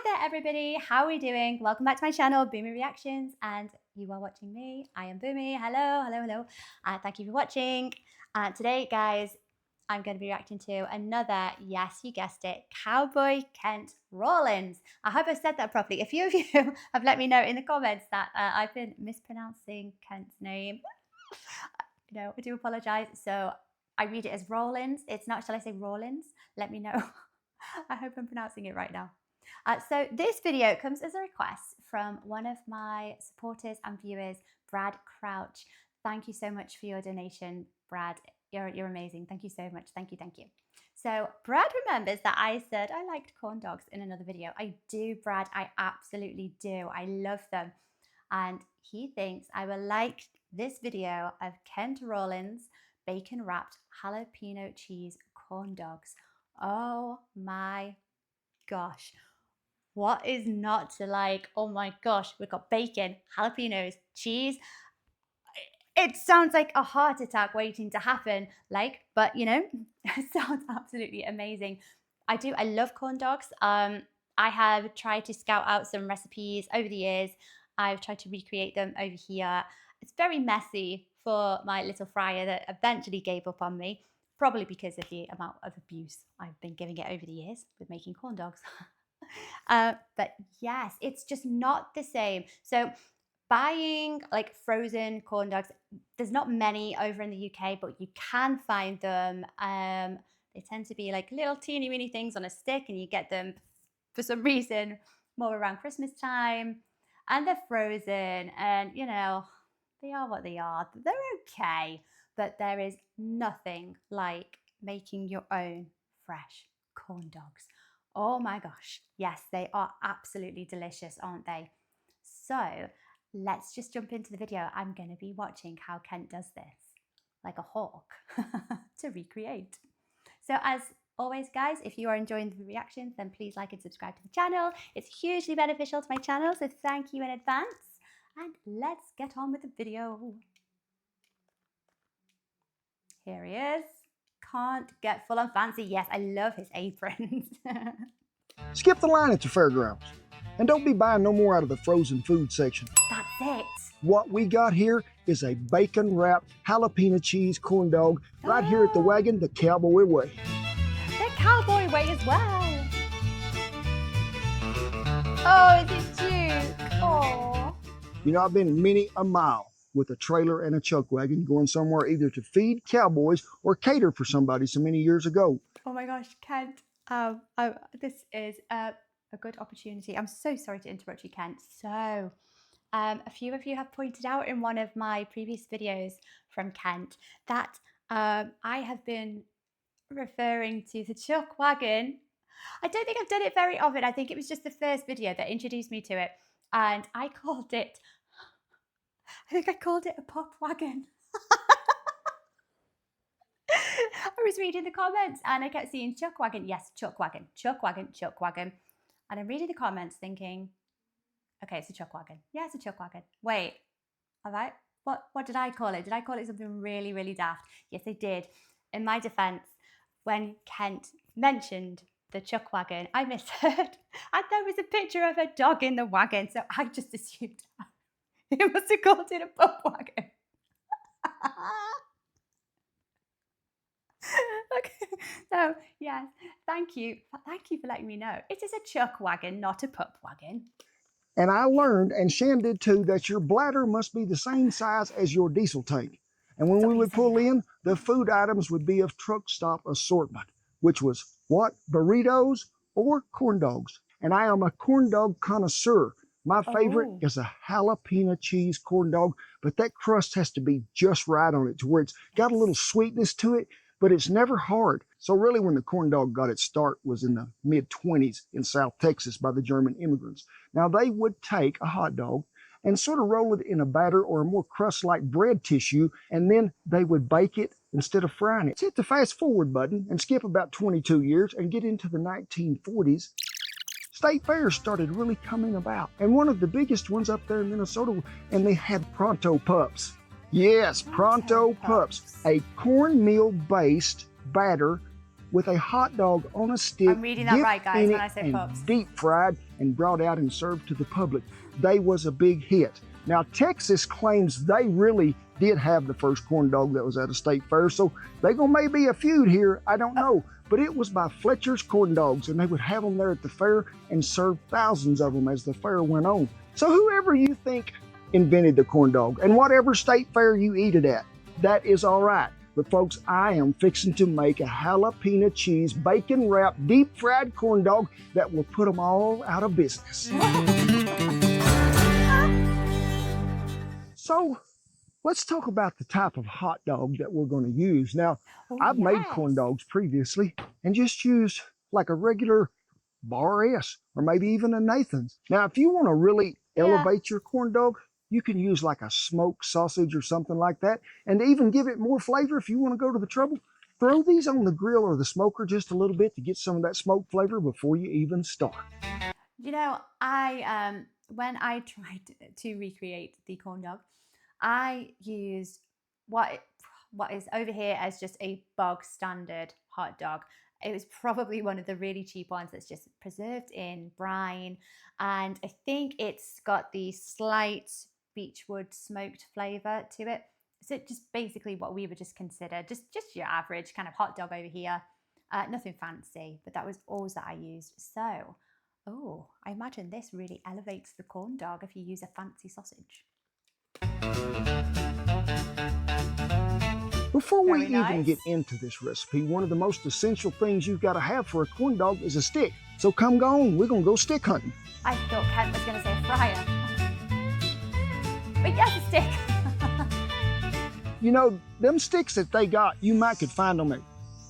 there everybody, how are we doing? Welcome back to my channel, Boomy Reactions, and you are watching me. I am Boomy. Hello. Thank you for watching. Today, guys, I'm going to be reacting to another, yes, you guessed it, Cowboy Kent Rollins. I hope I said that properly. A few of you have let me know in the comments that I've been mispronouncing Kent's name. I do apologize. So I read it as Rollins. It's not, shall I say Rollins? Let me know. I hope I'm pronouncing it right now. So this video comes as a request from one of my supporters and viewers, Brad Crouch. Thank you so much for your donation, Brad. You're amazing. Thank you so much. Thank you. So Brad remembers that I said I liked corn dogs in another video. I do, Brad. I absolutely do. I love them. And he thinks I will like this video of Kent Rollins bacon wrapped jalapeno cheese corn dogs. Oh my gosh. What is not to like? Oh my gosh, we've got bacon, jalapenos, cheese. It sounds like a heart attack waiting to happen, but it sounds absolutely amazing. I love corn dogs. I have tried to scout out some recipes over the years. I've tried to recreate them over here. It's very messy for my little fryer that eventually gave up on me, probably because of the amount of abuse I've been giving it over the years with making corn dogs. But yes, it's just not the same. So buying like frozen corn dogs, there's not many over in the UK, but you can find them. They tend to be like little teeny weeny things on a stick, and you get them for some reason more around Christmas time, and they're frozen, and they are what they are. They're okay, but there is nothing like making your own fresh corn dogs. Oh my gosh, yes, they are absolutely delicious, aren't they? So let's just jump into the video. I'm going to be watching how Kent does this, like a hawk, to recreate. So as always, guys, if you are enjoying the reactions, then please like and subscribe to the channel. It's hugely beneficial to my channel, so thank you in advance. And let's get on with the video. Here he is. Can't get full on fancy. Yes, I love his aprons. Skip the line at the fairgrounds. And don't be buying no more out of the frozen food section. That's it. What we got here is a bacon-wrapped jalapeno cheese corn dog right here at the wagon, the Cowboy way. The Cowboy way as well. Oh, is it cute? Oh. I've been many a mile with a trailer and a chuck wagon going somewhere either to feed cowboys or cater for somebody so many years ago. Oh my gosh, Kent. This is a good opportunity. I'm so sorry to interrupt you, Kent. So, a few of you have pointed out in one of my previous videos from Kent that I have been referring to the chuck wagon. I don't think I've done it very often. I think it was just the first video that introduced me to it, and I think I called it a pop wagon. I was reading the comments and I kept seeing chuck wagon. Yes, chuck wagon. And I'm reading the comments thinking, okay, it's a chuck wagon. Yeah, it's a chuck wagon. Wait, have I? What did I call it? Did I call it something really, really daft? Yes, I did. In my defense, when Kent mentioned the chuck wagon, I misheard. And there was a picture of a dog in the wagon. So I just assumed he must have called it a pop wagon. Okay, so yes, thank you for letting me know. It is a chuck wagon, not a pup wagon. And I learned, and Shan did too, that your bladder must be the same size as your diesel tank. And when we would pull in, the food items would be of truck stop assortment, which was what? Burritos or corn dogs. And I am a corn dog connoisseur. My favorite is a jalapeno cheese corn dog, but that crust has to be just right on it to where it's got a little sweetness to it, but it's never hard. So really when the corn dog got its start was in the mid-20s in South Texas by the German immigrants. Now they would take a hot dog and sort of roll it in a batter or a more crust-like bread tissue, and then they would bake it instead of frying it. Hit the fast forward button and skip about 22 years and get into the 1940s. State fairs started really coming about, and one of the biggest ones up there in Minnesota, and they had Pronto Pups. Yes, Pronto Pups, a cornmeal-based batter with a hot dog on a stick, I'm reading that dipped right, guys, in when it I say and pups. deep fried and brought out and served to the public. They was a big hit. Now, Texas claims they really did have the first corn dog that was at a state fair, so they gonna maybe a feud here, I don't know. But it was by Fletcher's Corn Dogs, and they would have them there at the fair and serve thousands of them as the fair went on. So whoever you think invented the corn dog, and whatever state fair you eat it at, that is all right. But folks, I am fixing to make a jalapeno cheese, bacon wrapped, deep fried corn dog that will put them all out of business. So let's talk about the type of hot dog that we're going to use. Now, I've made corn dogs previously and just used like a regular Bar S or maybe even a Nathan's. Now, if you want to really elevate your corn dog, you can use like a smoked sausage or something like that. And to even give it more flavor, if you want to go to the trouble, throw these on the grill or the smoker just a little bit to get some of that smoked flavor before you even start. You know, when I tried to recreate the corn dog, I used what is over here as just a bog standard hot dog. It was probably one of the really cheap ones that's just preserved in brine, and I think it's got the slight beechwood smoked flavor to it. So just basically what we would just consider just your average kind of hot dog over here. Nothing fancy, but that was all that I used. So, oh, I imagine this really elevates the corn dog if you use a fancy sausage. Before we even get into this recipe, one of the most essential things you've got to have for a corn dog is a stick. So come on, we're going to go stick hunting. I thought Kent was going to say a fryer. But yes, a stick. You know, them sticks that they got, you might could find them at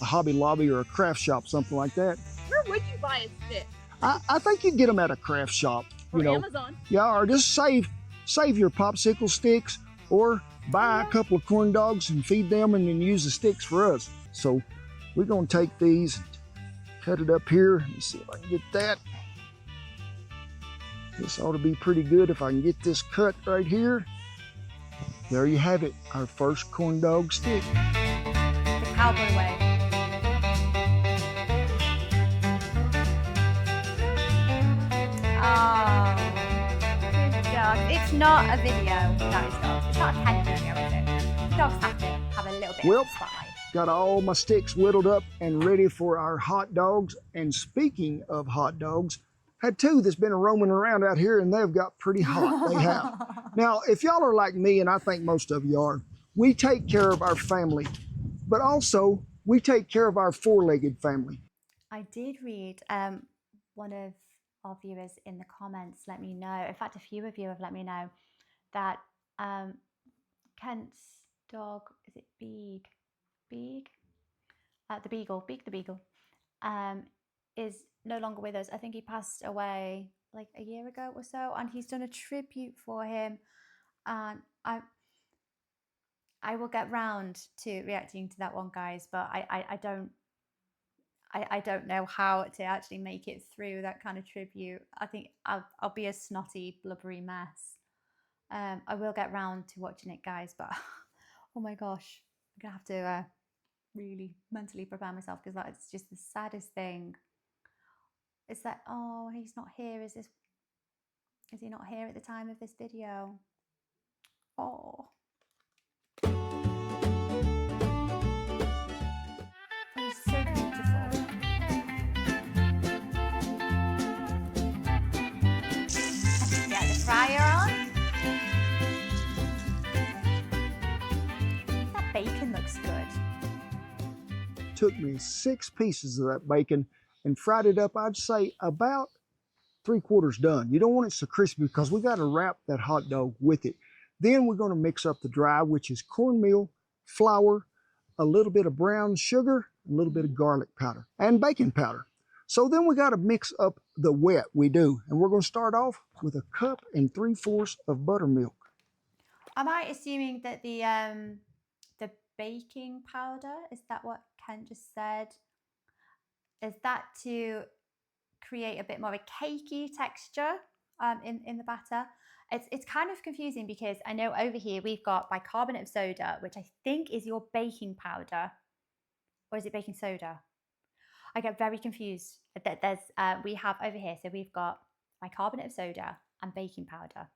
a Hobby Lobby or a craft shop, something like that. Where would you buy a stick? I think you'd get them at a craft shop. Or Amazon. Yeah, or just save your popsicle sticks or buy a couple of corn dogs and feed them and then use the sticks for us. So we're going to take these and cut it up here. Let me see if I can get that. This ought to be pretty good if I can get this cut right here. There you have it, our first corn dog stick. The cowboy way. Oh, good dog. It's not a video. No, it's not. It's not a Kent video, is it? Dogs have to have a little bit of a spotlight. Got all my sticks whittled up and ready for our hot dogs. And speaking of hot dogs, had two that's been roaming around out here and they've got pretty hot. They have. Now, if y'all are like me, and I think most of you are, we take care of our family, but also we take care of our four-legged family. I did read one of our viewers in the comments let me know, in fact, a few of you have let me know that Kent's dog, is it Beeg? The Beagle, Beeg the Beagle, is no longer with us. I think he passed away like a year ago or so, and he's done a tribute for him. And I will get round to reacting to that one, guys, but I don't know how to actually make it through that kind of tribute. I think I'll be a snotty, blubbery mess. I will get round to watching it, guys, but oh my gosh, I'm gonna have to really mentally prepare myself, because that is just the saddest thing. Is that, oh, he's not here. Is he not here at the time of this video? Oh. He's so beautiful. Get the fryer on. That bacon looks good. Took me 6 pieces of that bacon and fried it up, I'd say about 3/4 done. You don't want it so crispy because we got to wrap that hot dog with it. Then we're going to mix up the dry, which is cornmeal, flour, a little bit of brown sugar, a little bit of garlic powder, and baking powder. So then we got to mix up the wet, we do. And we're going to start off with 1 3/4 cups of buttermilk. Am I assuming that the baking powder, is that what Kent just said? Is that to create a bit more of a cakey texture in the batter? It's kind of confusing because I know over here we've got bicarbonate of soda, which I think is your baking powder, or is it baking soda? I get very confused. There's we have over here, so we've got bicarbonate of soda and baking powder,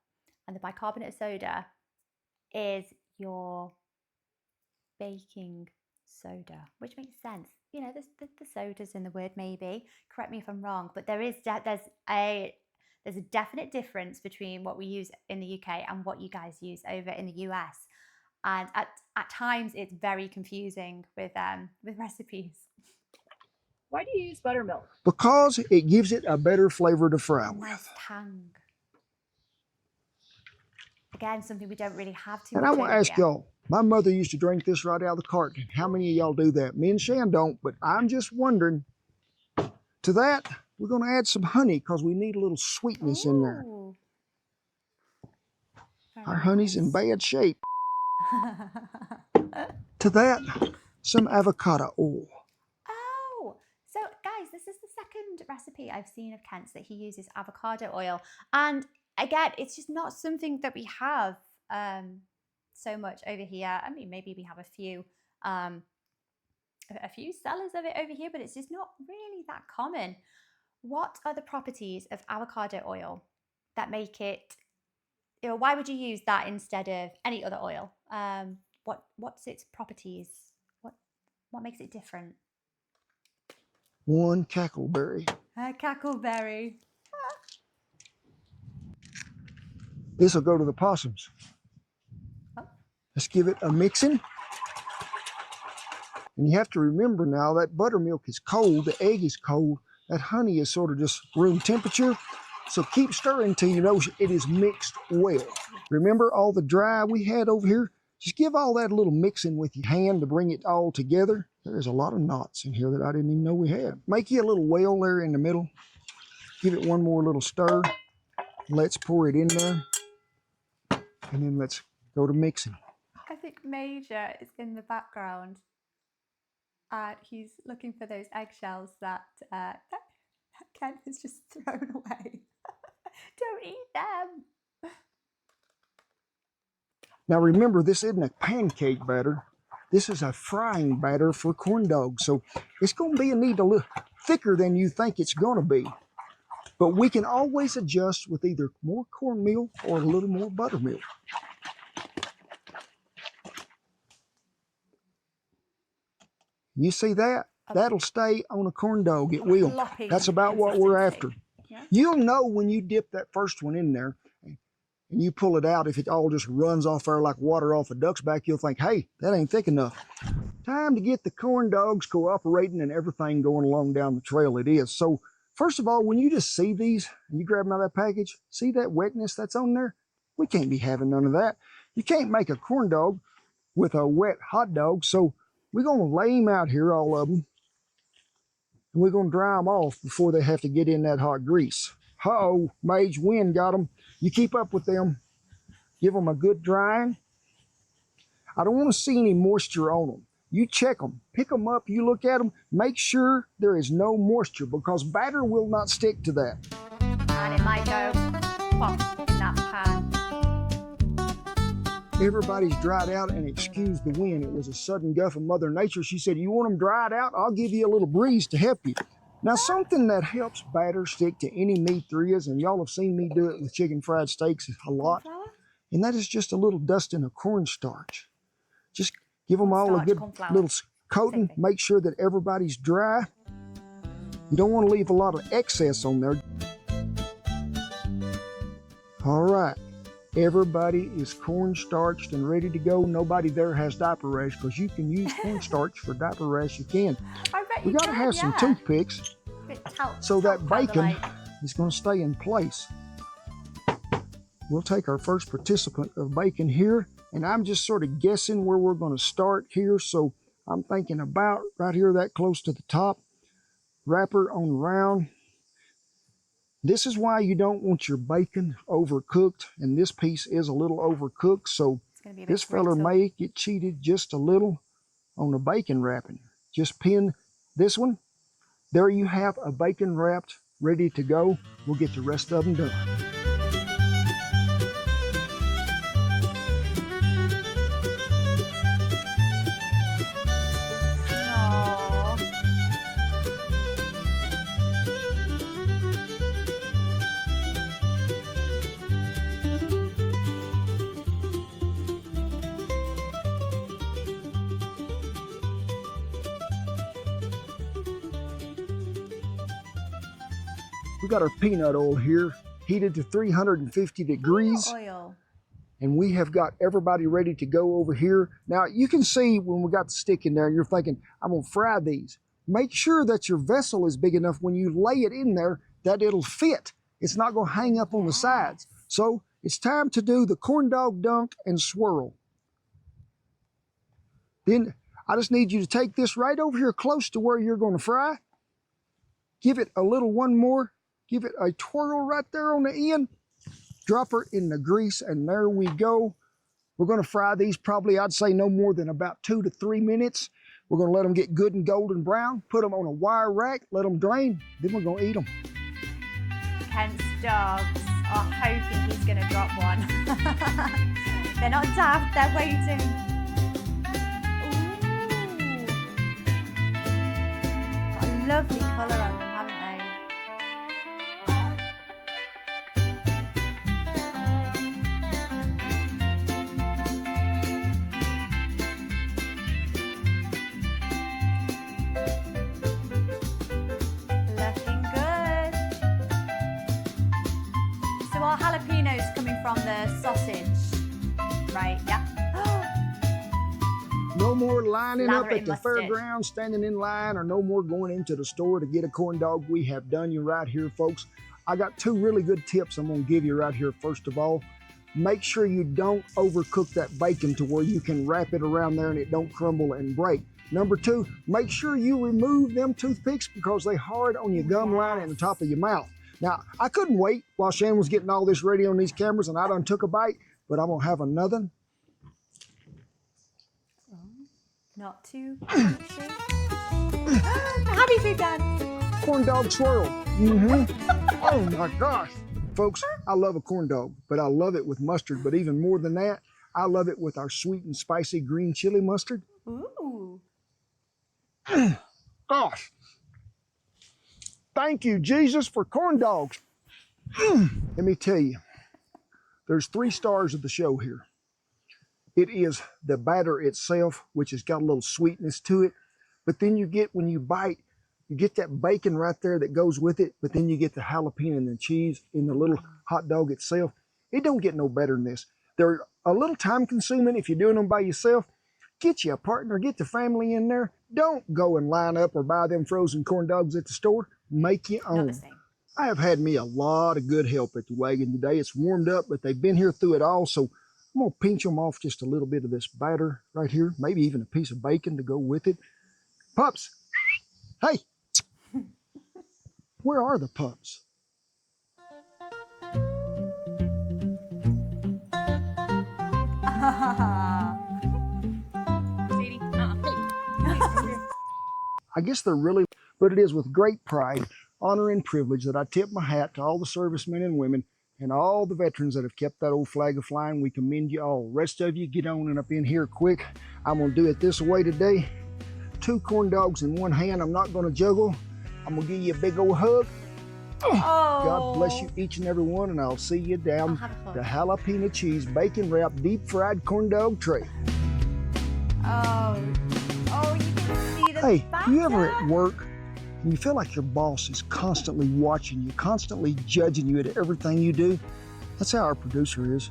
and the bicarbonate of soda is your baking soda, which makes sense. You know, the soda's in the word, maybe. Correct me if I'm wrong, but there's a definite difference between what we use in the UK and what you guys use over in the US. And at times it's very confusing with recipes. Why do you use buttermilk? Because it gives it a better flavor to fry with. Nice tang. Again, something we don't really have too And much I want to over ask here. y'all, my mother used to drink this right out of the carton. How many of y'all do that? Me and Shan don't, but I'm just wondering. To that, we're going to add some honey because we need a little sweetness in there. Ooh. Very Our honey's in nice. bad shape. To that, some avocado oil. Oh, so guys, this is the second recipe I've seen of Kent's that he uses avocado oil. And again, it's just not something that we have so much over here. I mean, maybe we have a few sellers of it over here, but it's just not really that common. What are the properties of avocado oil that make it, you know, why would you use that instead of any other oil? What's its properties? What makes it different? One cackleberry. Cackleberry. This will go to the possums. Oh. Let's give it a mixing. And you have to remember now that buttermilk is cold, the egg is cold, that honey is sort of just room temperature. So keep stirring till you know it is mixed well. Remember all the dry we had over here? Just give all that a little mixing with your hand to bring it all together. There's a lot of knots in here that I didn't even know we had. Make you a little well there in the middle. Give it one more little stir. Let's pour it in there. And then let's go to mixing. I think Major is in the background. He's looking for those eggshells that Kent has just thrown away. Don't eat them. Now remember, this isn't a pancake batter. This is a frying batter for corn dogs. So it's going to be a little thicker than you think it's going to be. But we can always adjust with either more cornmeal or a little more buttermilk. You see that? That'll stay on a corn dog. It will. That's about what we're after. Yeah. You'll know when you dip that first one in there and you pull it out, if it all just runs off there like water off a duck's back, you'll think, hey, that ain't thick enough. Time to get the corn dogs cooperating and everything going along down the trail it is. So first of all, when you just see these and you grab them out of that package, see that wetness that's on there? We can't be having none of that. You can't make a corn dog with a wet hot dog. So we're going to lay them out here, all of them. And we're going to dry them off before they have to get in that hot grease. Uh-oh, Mage, wind got them. You keep up with them. Give them a good drying. I don't want to see any moisture on them. You check them, pick them up, you look at them, make sure there is no moisture because batter will not stick to that. And it might go pop in that pan. Everybody's dried out, and excuse the wind. It was a sudden gust of Mother Nature. She said, you want them dried out? I'll give you a little breeze to help you. Now, something that helps batter stick to any meat there is, and y'all have seen me do it with chicken fried steaks a lot, and that is just a little dusting of cornstarch. Just give them all a good little coating. Make sure that everybody's dry. You don't want to leave a lot of excess on there. All right. Everybody is cornstarched and ready to go. Nobody there has diaper rash because you can use cornstarch for diaper rash. You can. We got to have some toothpicks so that bacon is going to stay in place. We'll take our first participant of bacon here, and I'm just sort of guessing where we're going to start here. So I'm thinking about right here, that close to the top. Wrapper on round. This is why you don't want your bacon overcooked, and this piece is a little overcooked, so this fella may get cheated just a little on the bacon wrapping. Just pin this one. There you have a bacon wrapped, ready to go. We'll get the rest of them done. We got our peanut oil here, heated to 350 degrees. Oil. And we have got everybody ready to go over here. Now, you can see when we got the stick in there, you're thinking, I'm going to fry these. Make sure that your vessel is big enough when you lay it in there that it'll fit. It's not going to hang up on the sides. So it's time to do the corn dog dunk and swirl. Then I just need you to take this right over here close to where you're going to fry. Give it a little one more. Give it a twirl right there on the end. Drop her in the grease, and there we go. We're going to fry these probably, I'd say, no more than about 2 to 3 minutes. We're going to let them get good and golden brown, put them on a wire rack, let them drain, then we're going to eat them. Kent's dogs are hoping he's going to drop one. They're not daft, they're waiting. Ooh. Got a lovely colour on them, haven't they? Our jalapenos coming from the sausage, right? Yeah. No more lining up Lather it at in the mustard. fairground, standing in line, or no more going into the store to get a corn dog. We have done you right here, folks. I got 2 really good tips I'm going to give you right here. First of all, make sure you don't overcook that bacon to where you can wrap it around there and it don't crumble and break. Number 2, make sure you remove them toothpicks because they hard on your gum line and the top of your mouth. Now, I couldn't wait while Shannon was getting all this ready on these cameras, and I done took a bite, but I'm going to have another. Not too crunchy. Happy food dance. Corn dog swirl. Oh my gosh. Folks, I love a corn dog, but I love it with mustard. But even more than that, I love it with our sweet and spicy green chili mustard. Ooh. Gosh. Thank you, Jesus, for corn dogs. Let me tell you, there's 3 stars of the show here. It is the batter itself, which has got a little sweetness to it. But then you get, when you bite, you get that bacon right there that goes with it. But then you get the jalapeno and the cheese in the little hot dog itself. It don't get no better than this. They're a little time consuming if you're doing them by yourself. Get you a partner, get the family in there. Don't go and line up or buy them frozen corn dogs at the store. Make your Not own. the same. I have had me a lot of good help at the wagon today. It's warmed up, but they've been here through it all. So I'm going to pinch them off just a little bit of this batter right here. Maybe even a piece of bacon to go with it. Pups, hey, where are the pups? Sweetie. I guess they're really, but it is with great pride, honor, and privilege that I tip my hat to all the servicemen and women and all the veterans that have kept that old flag a-flying. We commend you all. Rest of you, get on and up in here quick. I'm going to do it this way today. 2 corn dogs in one hand. I'm not going to juggle. I'm going to give you a big old hug. Oh. God bless you each and every one, and I'll see you down the jalapeno cheese bacon wrapped deep fried corn dog tray. Oh. Oh, you can see the Hey, batter. you ever at work and you feel like your boss is constantly watching you, constantly judging you at everything you do? That's how our producer is.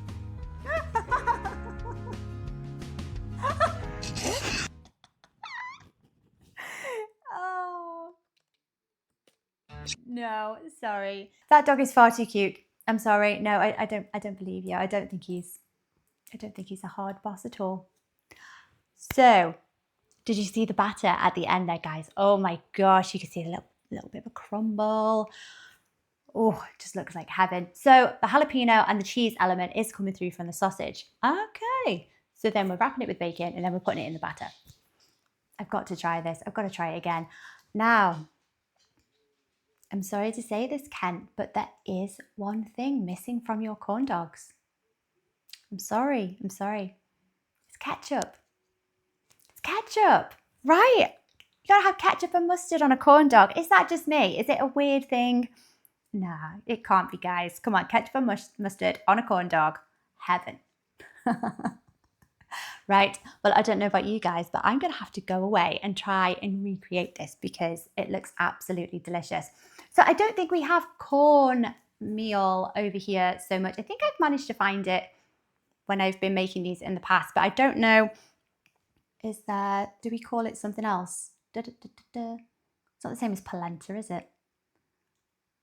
Oh. No, sorry. That dog is far too cute. I'm sorry. No, I don't believe you. I don't think he's a hard boss at all. So, did you see the batter at the end there, guys? Oh my gosh, you can see a little bit of a crumble. Oh, it just looks like heaven. So the jalapeno and the cheese element is coming through from the sausage. Okay, so then we're wrapping it with bacon and then we're putting it in the batter. I've got to try this. I've got to try it again. Now, I'm sorry to say this, Kent, but there is one thing missing from your corn dogs. I'm sorry. It's ketchup. Ketchup, right? You don't have ketchup and mustard on a corn dog. Is that just me? Is it a weird thing? Nah, it can't be, guys. Come on, ketchup and mustard on a corn dog. Heaven. Right, well, I don't know about you guys, but I'm going to have to go away and try and recreate this because it looks absolutely delicious. So I don't think we have cornmeal over here so much. I think I've managed to find it when I've been making these in the past, but I don't know. Is there, do we call it something else? It's not the same as polenta, is it?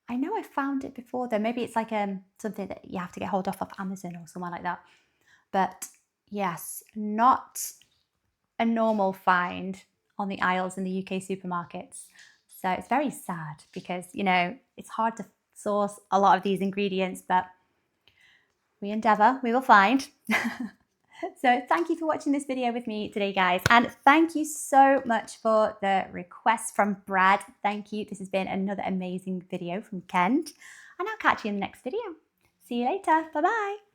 I know I found it before though. Maybe it's like something that you have to get hold of Amazon or somewhere like that. But yes, not a normal find on the aisles in the UK supermarkets. So it's very sad because, you know, it's hard to source a lot of these ingredients, but we endeavour, we will find. So thank you for watching this video with me today, guys. And thank you so much for the request from Brad. Thank you. This has been another amazing video from Kent. And I'll catch you in the next video. See you later. Bye-bye.